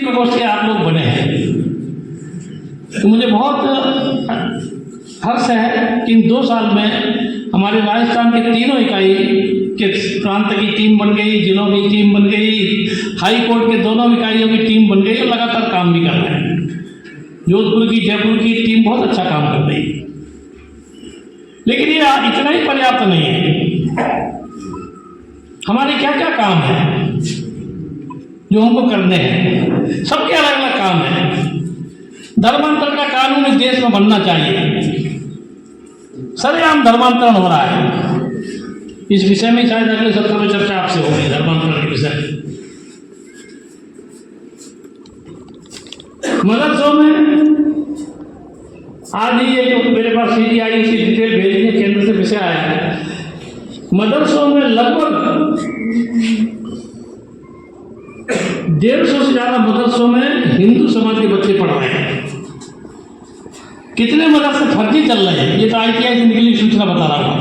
प्रकोष्ठ के आप लोग बने हैं, तो मुझे बहुत हर्ष है कि इन 2 साल में हमारे राजस्थान के तीनों इकाई के प्रांत की टीम बन गई, जिलों की टीम बन गई, हाई कोर्ट के दोनों इकाइयों की टीम बन गई और लगातार काम भी कर रहे हैं। जोधपुर की, जयपुर की टीम बहुत अच्छा काम कर रही है, लेकिन ये इतना ही पर्याप्त नहीं है। हमारे क्या क्या काम है जो हमको करने हैं, सबके अलग अलग काम है। धर्मांतरण का कानून इस देश में बनना चाहिए। सरेआम धर्मांतरण हो रहा है। इस विषय में शायद अगले सत्र में चर्चा आपसे होगी, धर्मांतरण के विषय। मदरसों में आज ही एक मेरे पास सीडी आई, उसकी डिटेल भेजने केंद्र से विषय आया है। मदरसों में लगभग 150 से ज्यादा मदरसों में हिंदू समाज के बच्चे पढ़ रहे हैं। कितने मदरसे फर्जी चल रहे हैं, ये तो ITI से निकली सूचना बता रहा हूँ,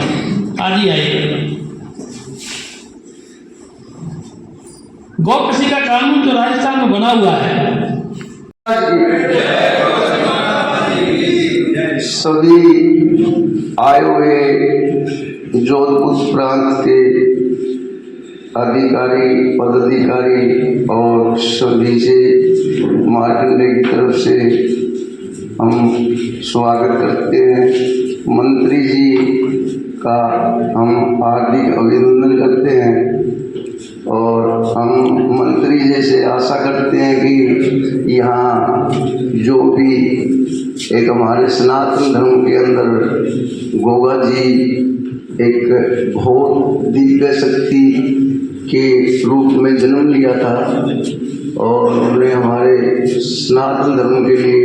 आज ही आई। गौकसी का कानून जो राजस्थान में बना हुआ है, सभी आए हुए जोधपुर प्रांत के अधिकारी, पदाधिकारी और सभी से मार्कंडेय की तरफ से हम स्वागत करते हैं। मंत्री जी का हम हार्दिक अभिनंदन करते हैं और हम मंत्री जैसे आशा करते हैं कि यहाँ जो भी एक हमारे सनातन धर्म के अंदर गोगा जी एक बहुत दिव्य शक्ति के रूप में जन्म लिया था और उन्होंने हमारे सनातन धर्म के लिए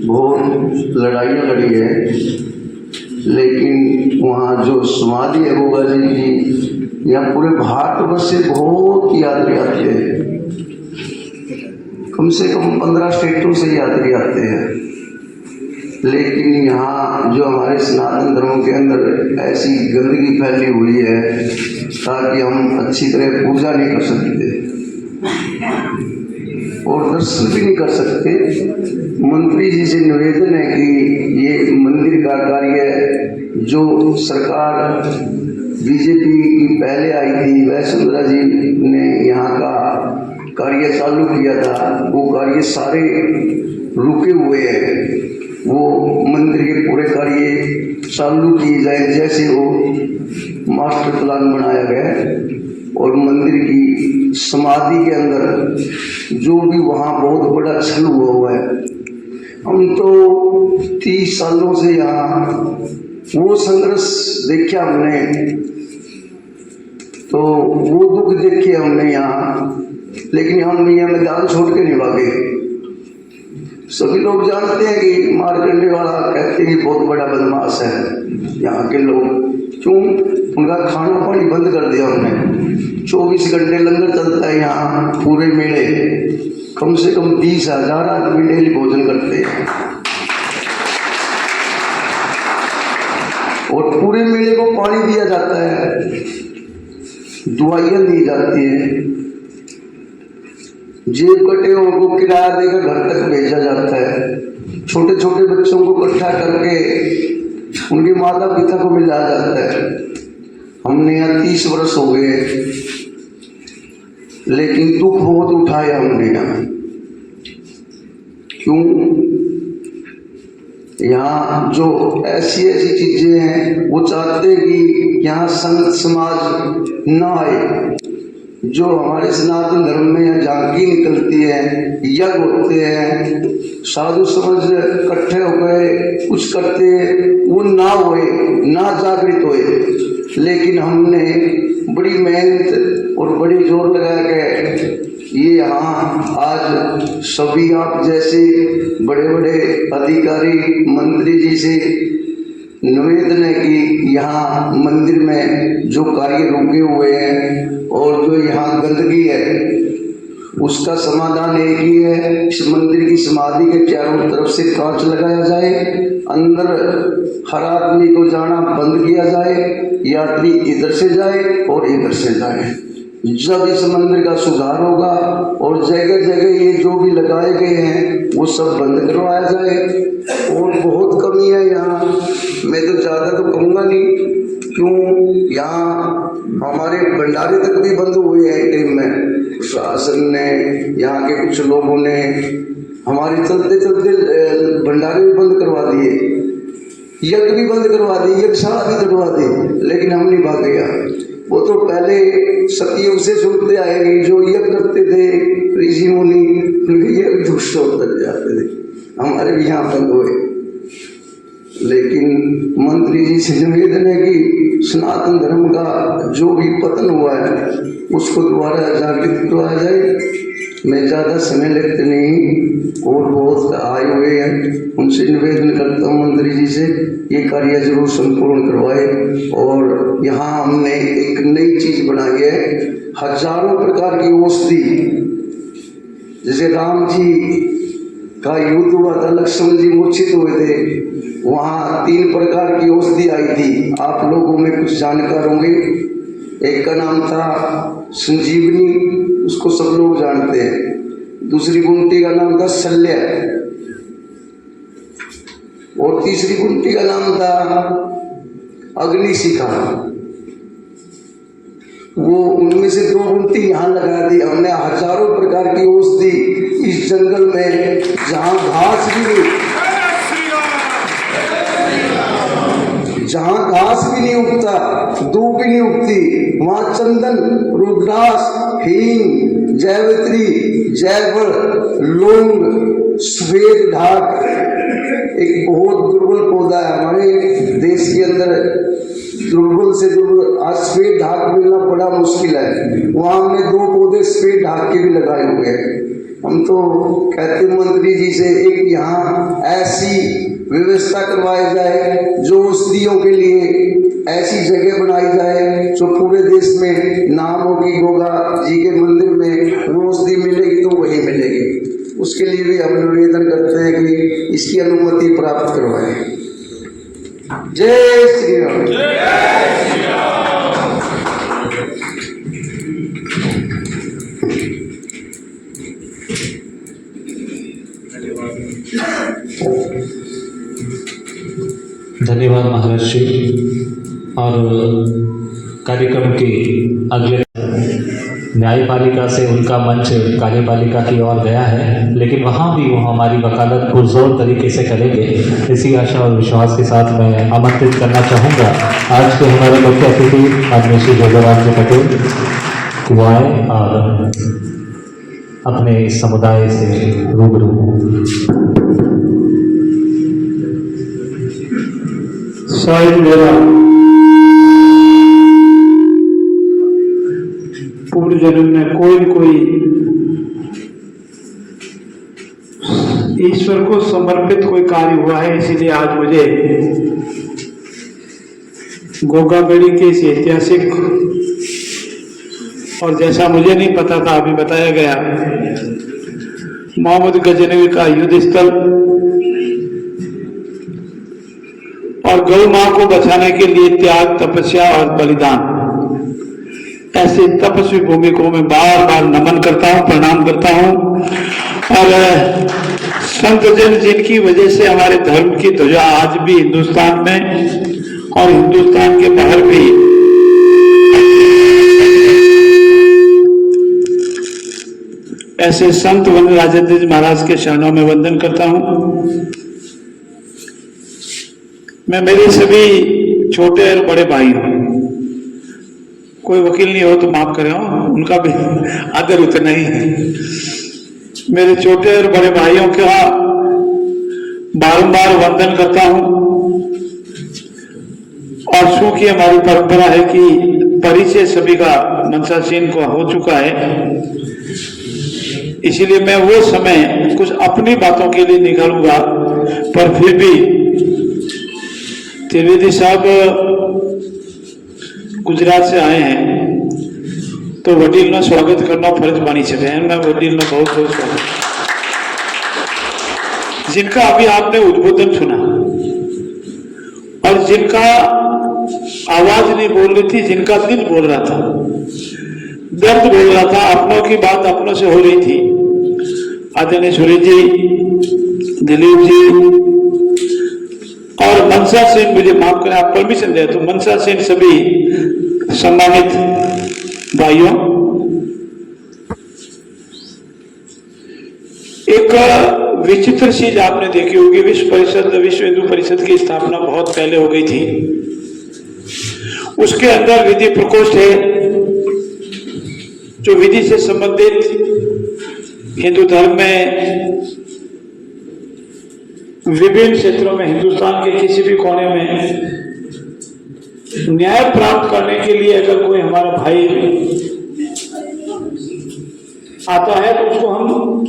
बहुत लड़ाइयाँ लड़ी है, लेकिन वहाँ जो समाधि है गोगा जी की, यहाँ पूरे भारतवर्ष से बहुत यात्री आते हैं। कम से कम 15 स्टेटों से यात्री आते हैं, लेकिन यहाँ जो हमारे सनातन धर्म के अंदर ऐसी गंदगी फैली हुई है ताकि हम अच्छी तरह पूजा नहीं कर सकते और दर्शन भी नहीं कर सकते। मंत्री जी से निवेदन है कि ये मंदिर का कार्य जो सरकार बीजेपी की पहले आई थी, वसुंधरा जी ने यहाँ का कार्य चालू किया था, वो कार्य सारे रुके हुए हैं। वो मंदिर के पूरे कार्य चालू किए जाए जैसे वो मास्टर प्लान बनाया गया और मंदिर की समाधि के अंदर जो भी वहाँ बहुत बड़ा छल हुआ है। हम तो 30 सालों से यहाँ वो संघर्ष देखे हमने, तो वो दुख देखे हमने यहाँ, लेकिन हम ये मैदान छोड़ के नहीं भागे। सभी लोग जानते हैं कि मारकंडे वाला कहते हैं कि बहुत बड़ा बदमाश है यहाँ के लोग। क्यों? उनका खाना पानी बंद कर दिया उन्होंने। 24 घंटे लंगर चलता है यहाँ पूरे मेले, कम से कम 20,000 आदमी डेली भोजन करते हैं और पूरे मेले को पानी दिया जाता है, दवाइयाँ दी जाती है, जेब कटे को किराया देकर घर तक भेजा जाता है, छोटे छोटे बच्चों को इकट्ठा करके उनके माता पिता को मिलाया जाता है। हमने यहाँ 30 वर्ष हो गए, लेकिन दुख बहुत उठाया हमने यहाँ। क्यों? यहाँ जो ऐसी ऐसी चीजें हैं वो चाहते हैं कि यहाँ संत समाज ना आए। जो हमारे सनातन धर्म में झांकी निकलती है, यज्ञ होते हैं, साधु समाज इकट्ठे होकर कुछ करते हैं, वो ना होए, ना जागृत होए। लेकिन हमने बड़ी मेहनत और बड़ी जोर लगा के ये यहाँ आज सभी आप जैसे बड़े बड़े अधिकारी मंत्री जी से निवेदन है कि यहाँ मंदिर में जो कार्य रुके हुए हैं और जो यहाँ गंदगी है उसका समाधान एक ही है। इस मंदिर की समाधि के चारों तरफ से कांच लगाया जाए, अंदर हर आदमी को जाना बंद किया जाए, यात्री इधर से जाए और इधर से जाए। जब इस मंदिर का सुधार होगा और जगह जगह ये ये जो भी लगाए गए हैं वो सब बंद करवाया जाए। और बहुत कमी है यहाँ, मैं तो ज़्यादा तो कहूँगा नहीं, क्यों यहाँ हमारे भंडारे तक भी बंद हुए हैं टाइम में। प्रशासन ने, यहाँ के कुछ लोगों ने हमारे चलते चलते भंडारे भी बंद करवा दिए, यज्ञ भी बंद करवा दिए, यज्ञशाला भी करवा दी, लेकिन हम नहीं भाग गया। वो तो पहले सतयुग से सुनते आए कि जो यज्ञ करते थे ऋषि मुनि, ये दुष्ट होते जाते थे, हमारे भी यहाँ बंद हुए। लेकिन मंत्री जी से निवेदन है कि सनातन धर्म का जो भी पतन हुआ है उसको दोबारा जागृत करवाया जाए। मैं ज़्यादा समय लेते नहीं, और बहुत आए हुए हैं, उनसे निवेदन करता हूँ मंत्री जी से ये कार्य जरूर संपूर्ण करवाए। और यहाँ हमने एक नई चीज़ बनाई है, हजारों प्रकार की औषधि, जैसे राम जी का युद्ध हुआ था, लक्ष्मण जी मूर्छित हुए थे, वहाँ 3 प्रकार की औषधि आई थी, आप लोगों में कुछ जानकार होंगे। एक का नाम था संजीवनी, उसको सब लोग जानते हैं। दूसरी गुंटी का नाम था शल्य, और तीसरी गुंटी का नाम था अग्निशिखा। वो उनमें से 2 गुंटी यहाँ लगा दी हमने। हजारों प्रकार की औषधि इस जंगल में, जहाँ घास भी नहीं उगता, दूब भी नहीं उगती, वहाँ चंदन, रुद्राक्ष, हींग, जैवित्री, जयफल, लौंग, श्वेत ढाक, एक बहुत दुर्बल पौधा है हमारे देश के अंदर, दुर्बल से दुर्बल, आज श्वेत ढाक मिलना बड़ा मुश्किल है। वहाँ हमने 2 पौधे श्वेत ढाक के भी लगाए हुए हैं। हम तो कहते मंत्री जी से एक यहाँ ऐसी व्यवस्था करवाई जाए, जो औषधियों के लिए ऐसी जगह बनाई जाए जो पूरे देश में नाम हो कि गोगा जी के मंदिर में वो औषधि मिलेगी तो वही मिलेगी। उसके लिए भी हम निवेदन करते हैं कि इसकी अनुमति प्राप्त करवाएं। जय श्री राम। धन्यवाद महर्षि। और कार्यक्रम के अगले न्यायपालिका से उनका मंच कार्यपालिका की ओर गया है, लेकिन वहाँ भी वो हमारी वकालत पुरजोर तरीके से करेंगे। इसी आशा और विश्वास के साथ मैं आमंत्रित करना चाहूँगा आज के हमारे मुख्य अतिथि आदरणीय श्री जोगेराम पटेल कि वो आए और अपने समुदाय से रूबरू। शायद मेरा पूर्व जन्म में कोई ईश्वर को समर्पित कोई कार्य हुआ है, इसीलिए आज मुझे गोगागढ़ी के इस ऐतिहासिक, और जैसा मुझे नहीं पता था अभी बताया गया, मोहम्मद गजनवी का युद्ध स्थल और गौ मां को बचाने के लिए त्याग, तपस्या और बलिदान, ऐसे तपस्वी भूमि को मैं बार बार नमन करता हूं, प्रणाम करता हूं। और संत जन जिनकी वजह से हमारे धर्म की ध्वजा आज भी हिंदुस्तान में और हिंदुस्तान के बाहर भी ऐसे संत वन राजेंद्र जी महाराज के चरणों में वंदन करता हूं। मैं मेरे सभी छोटे और बड़े भाई हूं, कोई वकील नहीं हो तो माफ करें, उनका भी आदर उतना ही है। मेरे छोटे और बड़े भाइयों का बारंबार वंदन करता हूं। और चूंकि हमारी परंपरा है कि परिचय सभी का मनसासीन को हो चुका है, इसीलिए मैं वो समय कुछ अपनी बातों के लिए निकालूंगा, पर फिर भी त्रिवेदी साहब गुजरात से आए हैं तो वडील नो स्वागत करना फर्ज बनी सके। मैं वडील नो बहुत बहुत स्वागत, जिनका अभी आपने उद्बोधन सुना और जिनका आवाज नहीं बोल रही थी, जिनका दिल बोल रहा था, दर्द बोल रहा था, अपनों की बात अपनों से हो रही थी। आदरणीय सुरेश जी, दिलीप जी और मनसा सेन, मुझे माफ करें, आप परमिशन दे तो मनसा सेन, सभी सम्मानित भाइयों, एक विचित्र चीज आपने देखी होगी, विश्व हिंदू परिषद की स्थापना बहुत पहले हो गई थी। उसके अंदर विधि प्रकोष्ठ है जो विधि से संबंधित हिंदू धर्म में विभिन्न क्षेत्रों में, हिंदुस्तान के किसी भी कोने में न्याय प्राप्त करने के लिए अगर कोई हमारा भाई आता है तो उसको हम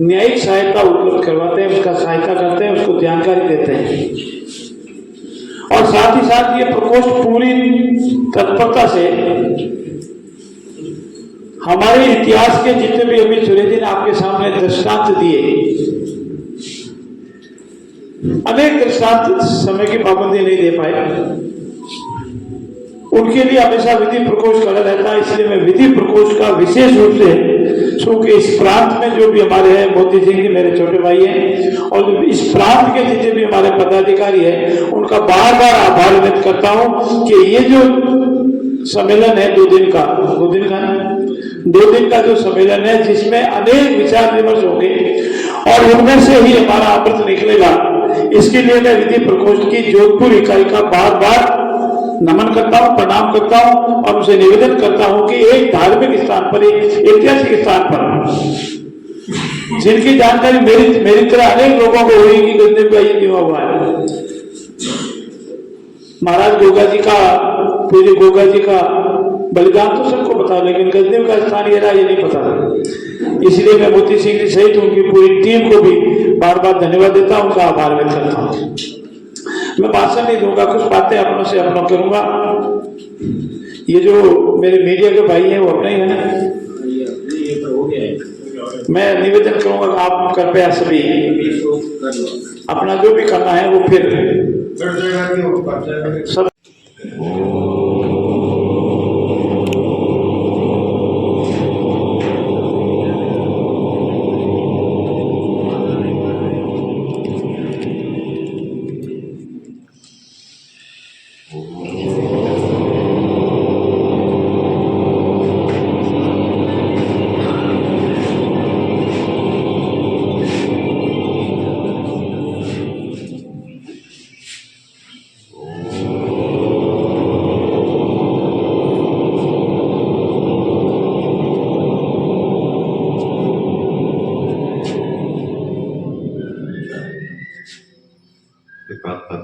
न्यायिक सहायता उपलब्ध करवाते हैं, उसका सहायता करते हैं, उसको जानकारी देते हैं। और साथ ही साथ ये प्रकोष्ठ पूरी तत्परता से हमारे इतिहास के जितने भी अभी सुरेश जी ने आपके सामने दृष्टांत दिए, अनेक दृष्टांत समय की पाबंदी नहीं दे पाए, उनके लिए हमेशा विधि प्रकोष्ठ खड़ा रहता है। इसलिए मैं विधि प्रकोष्ठ का विशेष रूप से, क्योंकि इस प्रांत में जो भी हमारे हैं, मोती सिंह जी मेरे छोटे भाई हैं, और इस प्रांत के जितने भी हमारे पदाधिकारी हैं, उनका बार बार आभार व्यक्त करता हूं कि ये जो सम्मेलन है 2 दिन का जो सम्मेलन है, जिसमें अनेक विचार विमर्श होंगे और उनमें से ही हमारा अमृत निकलेगा, इसके लिए मैं विधि प्रकोष्ठ की जोधपुर इकाई का बार बार नमन करता हूं, प्रणाम करता हूं और उसे निवेदन करता हूं कि एक धार्मिक स्थान पर, एक ऐतिहासिक स्थान पर, जिनकी जानकारी मेरी तरह अनेक लोगों को हुई कि गजदेव का ये दिवा हुआ है, महाराज गोगा जी का, पूज्य गोगा जी का बलिदान तो सबको पता, लेकिन गजदेव का स्थान ये रहा, ये नहीं पता था। इसलिए मैं मोती सिंह जी सहित उनकी पूरी टीम को भी बार बार धन्यवाद देता हूं, उनका आभार व्यक्त करता हूं। मैं भाषण नहीं दूंगा, कुछ बातें अपनों से अपना करूंगा। ये जो मेरे मीडिया के भाई हैं वो अपने ही है ना, मैं निवेदन करूंगा कि आप कृपया सभी अपना जो भी करना है वो फिर सब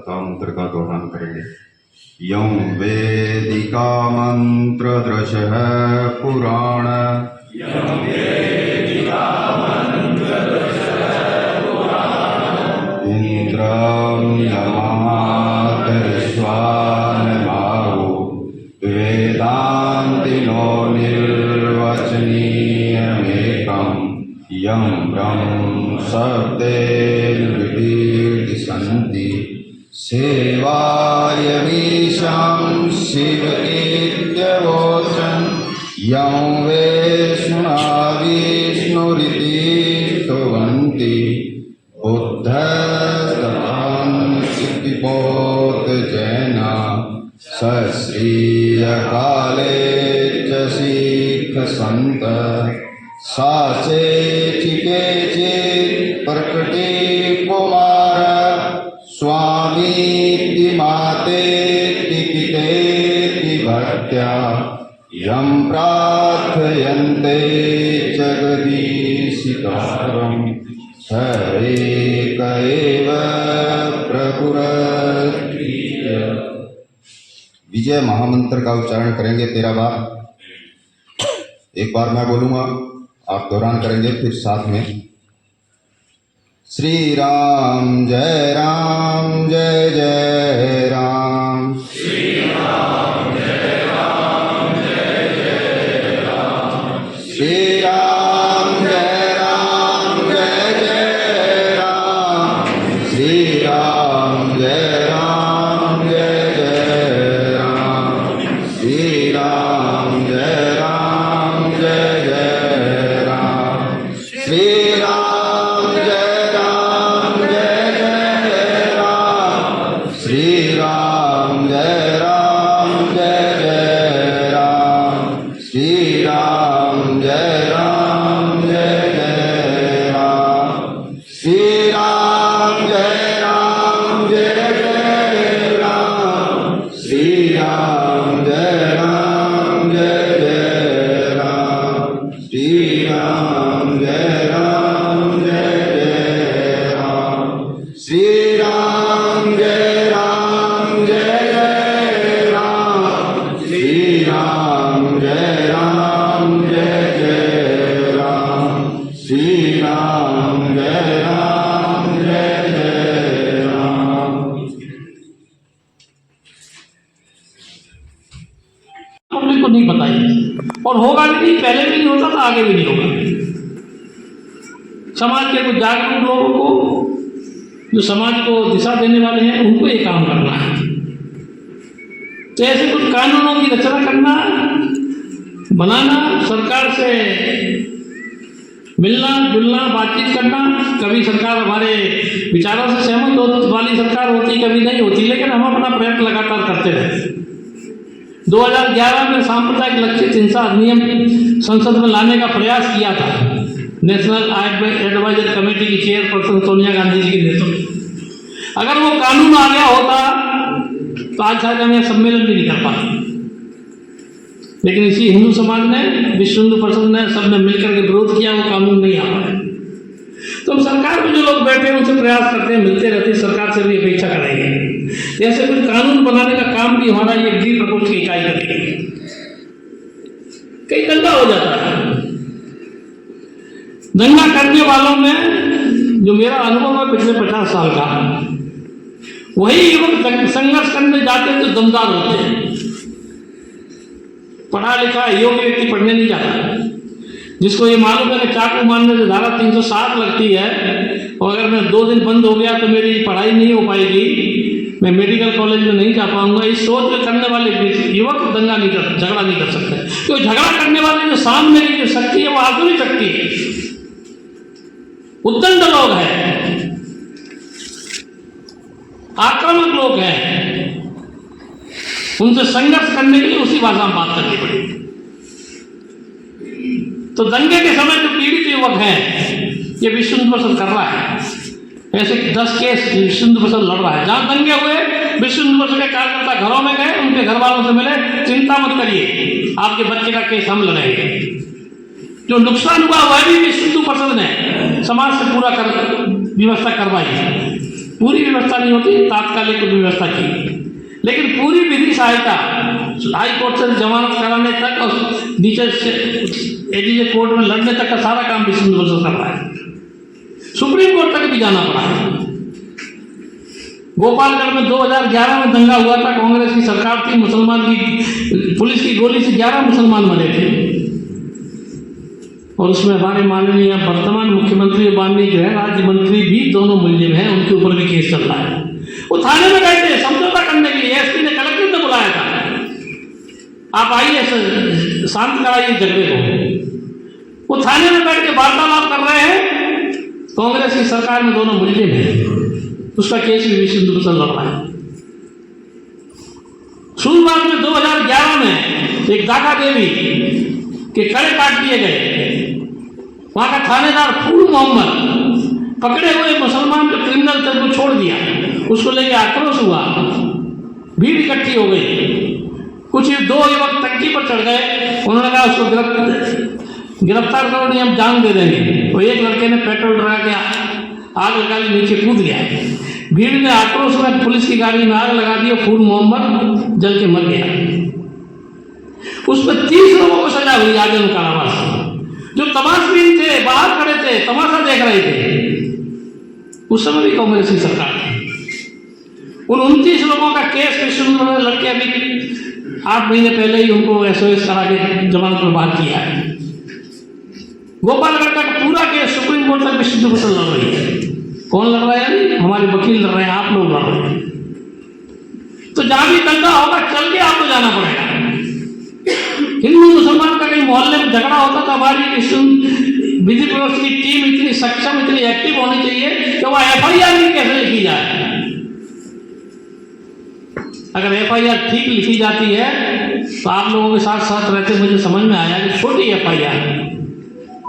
मंत्र का दोहरान करेंगे। यं वेदिका मंत्र दृशः पुराण इंद्रं यमादर्श्वानमाहु वेदान्तिनो निर्वचनीयमेकं यं ब्रह्म शब्देर्विदिशन्ति सेवायमीशं शिवकेत्यवोचन् यं विष्णुरिति स्तुवन्ति बुद्धस्तथान्तिपोतजैन सश्रीयकाले च सिक्खसन्त साचेचिके चेत् प्रकटे कुमार स्वामीति मातेति पितेति भक्त्या यं प्रार्थयन्ते जगदीशिकारं स एक एव प्रभुरप्रिय। विजय महामंत्र का उच्चारण करेंगे 13 बार। एक बार मैं बोलूंगा, आप दोहरान करेंगे, फिर साथ में। श्री राम जय जय राम, श्री राम जय राम, श्री राम जय राम, श्री राम जय राम, श्री राम जय राम, श्री राम जय राम जय जय राम श्री राम जय राम जय जय राम श्री राम जय राम जय जय राम श्री राम जय राम जय जय राम श्री राम जय राम जय जय राम श्री राम जय राम जय जय राम श्री राम जय राम जय जय राम श्री राम जय राम जय जय राम श्री राम जय राम जय जय राम। पब्लिक को नहीं बताई और होगा भी नहीं, पहले भी नहीं होता था, आगे भी नहीं होगा। समाज के कुछ जागरूक लोगों को, जो समाज को दिशा देने वाले हैं, उनको ये काम करना है। तो ऐसे कुछ कानूनों की रचना करना, बनाना, सरकार से मिलना जुलना, बातचीत करना। कभी सरकार हमारे विचारों से सहमत वाली सरकार होती, कभी नहीं होती, लेकिन हम अपना प्रयत्न लगातार करते रहे। 2011 में सांप्रदायिक लक्षित हिंसा अधिनियम संसद में लाने का प्रयास किया था, नेशनल एडवाइजरी कमेटी की चेयरपर्सन सोनिया गांधी जी के नेतृत्व में। अगर वो कानून आ गया होता तो आज शायद हम यह सम्मेलन भी नहीं कर पाते, लेकिन इसी हिंदू समाज ने, विश्व हिंदू परिषद ने, सबने मिलकर के विरोध किया, वो कानून नहीं आ पाया। तो हम सरकार में जो लोग बैठे हैं उनसे प्रयास करते हैं, मिलते रहते हैं, सरकार से भी अपेक्षा करेंगे ऐसे कुछ कानून बनाने का काम भी हमारा ये गृह प्रकोष्ठ की इकाई करेगी। कई दंगा हो जाता है। दंगा करने वालों में जो मेरा अनुभव है पिछले 50 साल का, वही युवक संघर्ष करने जाते हैं तो दमदार होते हैं। पढ़ा लिखा योग्य व्यक्ति पढ़ने नहीं जाता, जिसको ये मालूम है कि चाकू मारने से धारा 307 लगती है और अगर मैं 2 दिन बंद हो गया तो मेरी पढ़ाई नहीं हो पाएगी, मैं मेडिकल कॉलेज में नहीं जा पाऊंगा, इस सोच में करने वाले युवक झगड़ा नहीं कर सकते। तो झगड़ा करने वाले जो सामने की जो शक्ति है वो आधुनिक शक्ति है, उद्दंड लोग हैं, आक्रामक लोग हैं, उनसे संघर्ष करने के लिए उसी भाषा में बात करनी पड़ेगी। तो दंगे के समय जो पीड़ित युवक हैं, ये विश्व हिंदू परिषद कर रहा है। ऐसे 10 केस विश्व हिंदू परिषद लड़ रहा है। जहां दंगे हुए विश्व हिंदू परिषद के कार्यकर्ता घरों में गए, उनके घर वालों से मिले, चिंता मत करिए, आपके बच्चे का केस हम लड़ेंगे। जो नुकसान हुआ वह भी विश्व हिंदू परिषद ने समाज से पूरा व्यवस्था करवाई। पूरी व्यवस्था नहीं होती, तात्कालिक व्यवस्था की, लेकिन पूरी विधि सहायता हाई कोर्ट से जमानत कराने तक और नीचे से एडीजे कोर्ट में लड़ने तक का सारा काम विश्व हिंदू परिषद कर रहा है। सुप्रीम कोर्ट तक भी जाना पड़ा है। गोपालगढ़ में 2011 में दंगा हुआ था, कांग्रेस की सरकार थी, मुसलमान की पुलिस की गोली से 11 मुसलमान मरे थे और उसमें हमारे माननीय वर्तमान मुख्यमंत्री और माननीय गृह राज्य मंत्री भी दोनों मुलजिम हैं, उनके ऊपर भी केस चल रहा है। वो थाने में गए थे समझौता करने के लिए, एसपी ने कलेक्टर ने बुलाया था, आप आइए शांत कराइए झगड़े को। वो थाने में बैठ के वार्तालाप कर रहे हैं, कांग्रेस की सरकार में दोनों मुलजिम हैं, उसका केस भी विश्व हिंदू परिषद लड़ रहा है। शुरुआत में 2011 में एक दाका देवी के कड़े काट दिए गए, वहां का थानेदार फूल मोहम्मद पकड़े हुए मुसलमान जो क्रिमिनल थे उनको छोड़ दिया, उसको लेके आक्रोश हुआ, भीड़ इकट्ठी हो गई। कुछ 2 युवक टंकी पर चढ़ गए, उन्होंने कहा उसको गिरफ्तार करो, नहीं हम जान दे देंगे। तो एक लड़के ने पेट्रोल डरा के आग लगा ली, नीचे कूद गया। भीड़ ने आक्रोश में पुलिस की गाड़ी में आग लगा दी और फूल मोहम्मद जल के मर गया। उसमें 30 लोगों को सजा हुई आजम कारावास। जो तमाशबीन थे, बाहर खड़े थे, तमाशा देख रहे थे, उस समय भी कांग्रेस की सरकार थी। उन 29 लोगों का केस विश्व हिंदू परिषद लड़के अभी 8 महीने पहले ही उनको SOS करा के जमानत पर बाहर किया है। गोपालगढ़ का पूरा केस सुप्रीम कोर्ट तक विश्व हिंदू परिषद लड़ रही है। कौन लड़ रहा है? हमारे वकील लड़ रहे हैं, आप लोग लड़ रहे हैं। तो जहां भी दंगा होगा चल के आपको जाना पड़ेगा। हिंदू मुसलमान का कहीं मोहल्ले में झगड़ा होता तो हमारी विधि प्रकोष्ठ की टीम इतनी सक्षम, इतनी एक्टिव होनी चाहिए कि वह FIR भी कैसे लिखी जाए। अगर FIR ठीक लिखी जाती है तो आप लोगों के साथ साथ रहते मुझे समझ में आया कि छोटी FIR,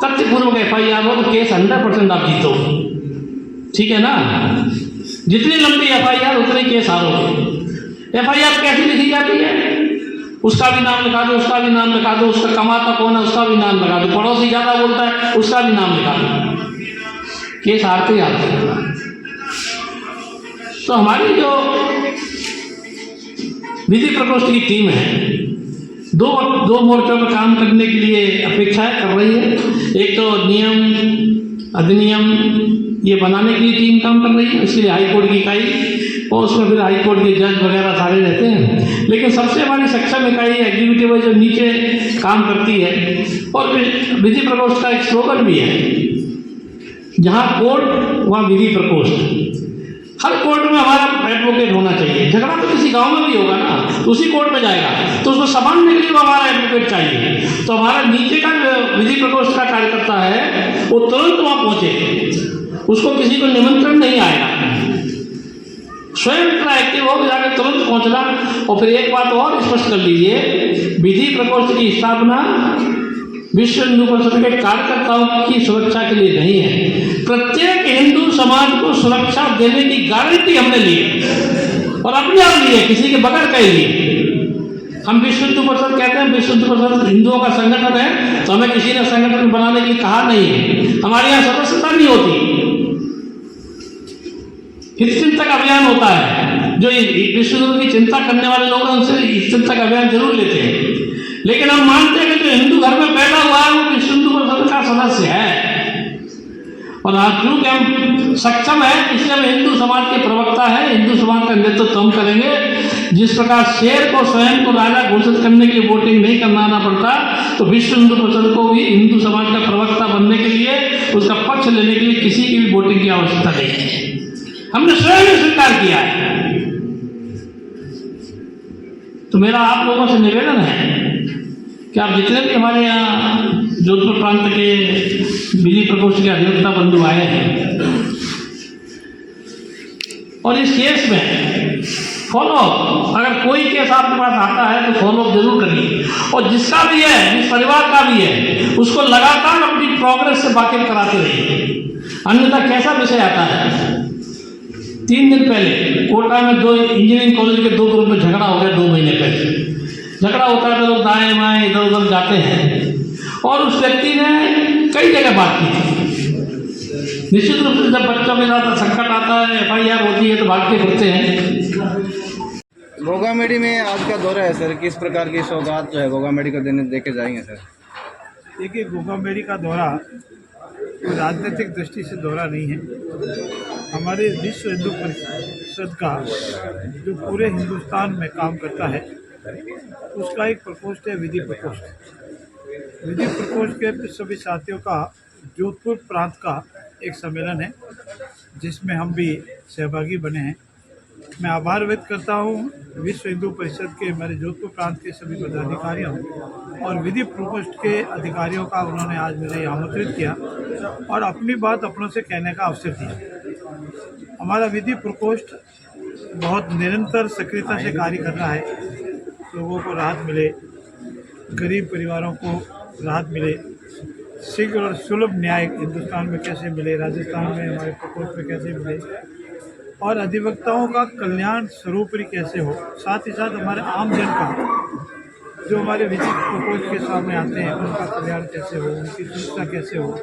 तथ्यपूर्वक FIR हो तो केस 100% आप जीतो, ठीक है ना। जितनी लंबी FIR उतने केस हारोगे। FIR कैसी लिखी जाती है? उसका भी नाम लिखा दो, उसका भी नाम लिखा दो, उसका कमाता कौन है उसका भी नाम लिखा दो, पड़ोसी ज्यादा बोलता है उसका भी नाम लिखा दो, केस हारते ही हारते। तो हमारी जो विधि प्रकोष्ठ की टीम है दो मोर्चों पर काम करने के लिए अपेक्षाएं कर रही है। एक तो नियम अधिनियम ये बनाने के लिए टीम काम कर रही है, इसके लिए हाईकोर्ट की इकाई और उसमें फिर हाईकोर्ट के जज वगैरह सारे रहते हैं। लेकिन सबसे हमारी सक्षम इकाई एग्जीक्यूटिव जो नीचे काम करती है। और फिर विधि प्रकोष्ठ का एक स्लोगन भी है, जहाँ कोर्ट वहाँ विधि प्रकोष्ठ। हर कोर्ट में हमारा एडवोकेट होना चाहिए। झगड़ा तो किसी गांव में भी होगा ना, तो उसी कोर्ट में जाएगा, तो उसको संभालने के लिए तो हमारा एडवोकेट चाहिए। तो हमारा नीचे का विधि प्रकोष्ठ का कार्यकर्ता है वो तुरंत वहां पहुंचे, उसको किसी को निमंत्रण नहीं आएगा, स्वयं इतना एक्टिव हो जाकर तुरंत पहुंचना। और फिर एक बात और स्पष्ट कर लीजिए, विधि प्रकोष्ठ की स्थापना विश्व हिंदू परिषद के कार्यकर्ताओं की सुरक्षा के लिए नहीं है, प्रत्येक हिंदू समाज को सुरक्षा देने की गारंटी हमने ली है और अपने आप ली है, किसी के बगैर कहीं ली। हम विश्व हिंदू परिषद कहते हैं, विश्व हिंदू परिषद हिंदुओं का संगठन है, तो हमें किसी ने संगठन बनाने के लिए कहा नहीं है। हमारे यहाँ सदस्यता नहीं होती, हितचिंतक अभियान होता है, जो विश्व हिंदू की चिंता करने वाले लोग हैं उनसे हितचिंतक अभियान जरूर लेते हैं। लेकिन हम मानते हैं कि जो हिंदू घर में पैदा हुआ है वो विश्व हिंदू परिषद का सदस्य है। और आज क्योंकि हम सक्षम है इसलिए हम हिंदू समाज के प्रवक्ता है, हिंदू समाज का नेतृत्व हम करेंगे। जिस प्रकार शेर को स्वयं को राजा घोषित करने के लिए वोटिंग नहीं करना पड़ता, तो विश्व हिंदू परिषद को भी हिंदू समाज का प्रवक्ता बनने के लिए, उसका पक्ष लेने के लिए किसी की भी वोटिंग की आवश्यकता नहीं है। हमने स्वयं स्वीकार किया है। तो मेरा आप लोगों से निवेदन है कि आप जितने भी हमारे यहाँ जोधपुर प्रांत के विधि प्रकोष्ठ के अधिवक्ता बंधु आए हैं और इस केस में फॉलो, अगर कोई केस आपके पास आता है तो फॉलो जरूर करिए। और जिसका भी है, जिस परिवार का भी है, उसको लगातार अपनी प्रोग्रेस से वाकिफ कराते रहिए। अन्यथा कैसा विषय आता है, 3 दिन पहले कोटा में 2 इंजीनियरिंग कॉलेज के 2 ग्रुप में झगड़ा हो गया। 2 महीने पहले झगड़ा होता है तो लोग दाएं बाएं इधर उधर जाते हैं और उस व्यक्ति ने कई जगह बात की थी। निश्चित रूप से जब बच्चों के साथ संकट आता है, FIR होती है तो भाग के फिरते हैं। गोगामेडी में आज का दौरा है सर, किस प्रकार की सौगात जो है गोगामेडी को देके जाएंगे सर? देखिए, गोगामेडी का दौरा राजनीतिक दृष्टि से दौरा नहीं है। हमारे विश्व हिंदू परिषद का जो पूरे हिंदुस्तान में काम करता है उसका एक प्रकोष्ठ है, विधि प्रकोष्ठ। विधि प्रकोष्ठ के सभी साथियों का जोधपुर प्रांत का एक सम्मेलन है जिसमें हम भी सहभागी बने हैं। मैं आभार व्यक्त करता हूँ विश्व हिंदू परिषद के हमारे जोधपुर प्रांत के सभी पदाधिकारियों और विधि प्रकोष्ठ के अधिकारियों का, उन्होंने आज मुझे आमंत्रित किया और अपनी बात अपनों से कहने का अवसर दिया। हमारा विधि प्रकोष्ठ बहुत निरंतर सक्रियता से कार्य कर रहा है, लोगों को राहत मिले, गरीब परिवारों को राहत मिले, शीघ्र और सुलभ न्याय हिंदुस्तान में कैसे मिले, राजस्थान में हमारे प्रकोष्ठ में कैसे मिले और अधिवक्ताओं का कल्याण सर्वोपरि कैसे हो। साथ ही साथ हमारे आम जन का जो हमारे विधि प्रकोष्ठ के सामने आते हैं उनका कल्याण कैसे हो, उनकी सुरक्षा कैसे हो।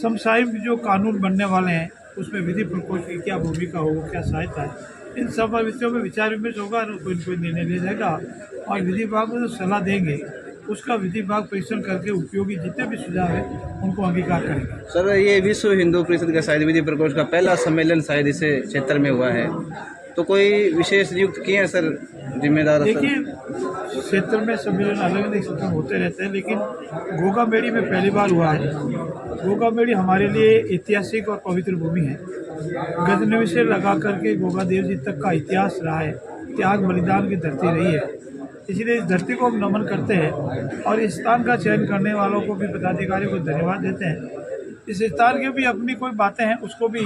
समसामयिक जो कानून बनने वाले हैं उसमें विधि प्रकोष्ठ की क्या भूमिका हो, क्या सहायता है, इन सब विषयों में विचार विमर्श होगा और कोई निर्णय लिया जाएगा। और विधि विभाग को जो सलाह देंगे उसका विधि विभाग परीक्षण करके उपयोगी जितने भी सुझाव है उनको अंगीकार करेंगे। सर, ये विश्व हिंदू परिषद का शायद विधि प्रकोष्ठ का पहला सम्मेलन शायद इस क्षेत्र में हुआ है, तो कोई विशेष नियुक्त किए हैं सर जिम्मेदार? देखिए, क्षेत्र में सम्मेलन अलग अलग क्षेत्र में होते रहते हैं, लेकिन गोगामेडी में पहली बार हुआ है। गोगामेडी हमारे लिए ऐतिहासिक और पवित्र भूमि है। गजनवी से लगा करके गोगादेव जी तक का इतिहास रहा है, त्याग बलिदान की धरती रही है। इसलिए इस धरती को हम नमन करते हैं और इस स्थान का चयन करने वालों को भी, पदाधिकारियों को धन्यवाद देते हैं। इस स्थान की भी अपनी कोई बातें हैं उसको भी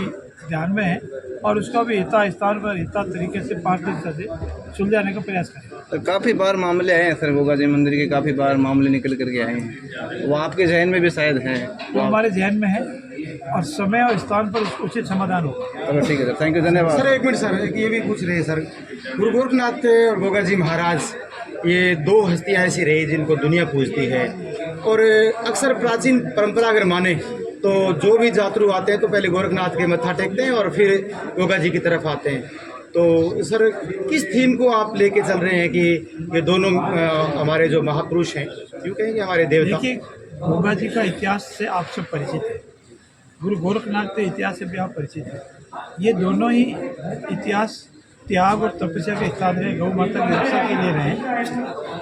ध्यान में है और उसका भी स्थान पर तरीके से 5 दिन से सुलझाने का प्रयास करें। तो काफ़ी बार मामले आए हैं सर, गोगा जी मंदिर के काफ़ी बार मामले निकल करके आए हैं, वो आपके जहन में भी शायद हैं? वो हमारे जहन में है और समय और स्थान पर उचित समाधान होगा। चलो ठीक है सर, थैंक यू, धन्यवाद। सर एक मिनट सर, एक ये भी पूछ रहे हैं सर, गुरु गोरखनाथ और गोगा जी महाराज ये 2 हस्तियाँ ऐसी रही जिनको दुनिया पूजती है और अक्सर प्राचीन परंपरा अगर माने तो जो भी यात्रु आते हैं तो पहले गोरखनाथ के मत्था टेकते हैं और फिर गोगा जी की तरफ आते हैं। तो सर किस थीम को आप लेके चल रहे हैं कि ये दोनों हमारे जो महापुरुष हैं, क्यों कहेंगे हमारे देवता? देखिए, गोगा जी का इतिहास से आप सब परिचित है, गुरु गोरखनाथ के इतिहास से भी आप परिचित हैं। ये दोनों ही इतिहास त्याग और तपस्या के स्थान रहे, गौ माता की रक्षा के लिए रहे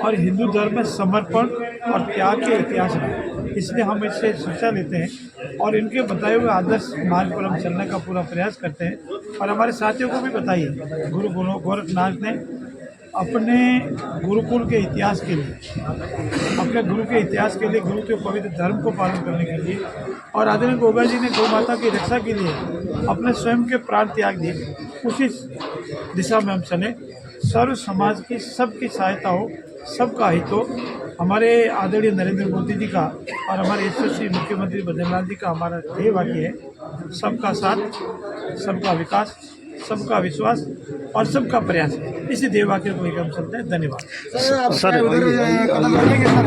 और हिंदू धर्म में समर्पण और त्याग के इतिहास रहे। इसलिए हम इससे शिक्षा लेते हैं और इनके बताए हुए आदर्श मार्ग पर हम चलने का पूरा प्रयास करते हैं। और हमारे साथियों को भी बताइए, गुरु गोरखनाथ ने अपने गुरुकुल के इतिहास के लिए, अपने गुरु के इतिहास के लिए, गुरु के पवित्र धर्म को पालन करने के लिए और आदरणीय गोगा जी ने गौ माता की रक्षा के लिए अपने स्वयं के प्राण त्याग दिए। उसी दिशा में हम चलें, सर्व समाज की सबकी सहायता हो, सबका हित हो। हमारे आदरणीय नरेंद्र मोदी जी का और हमारे यशस्वी मुख्यमंत्री बद्रीनाथ जी का हमारा ध्येय वाक्य है, सबका साथ, सबका विकास, सबका विश्वास और सबका प्रयास। इसी ध्येय वाक्य को लेकर हम चलते हैं। धन्यवाद। सर आप उधर कदम रखेंगे सर?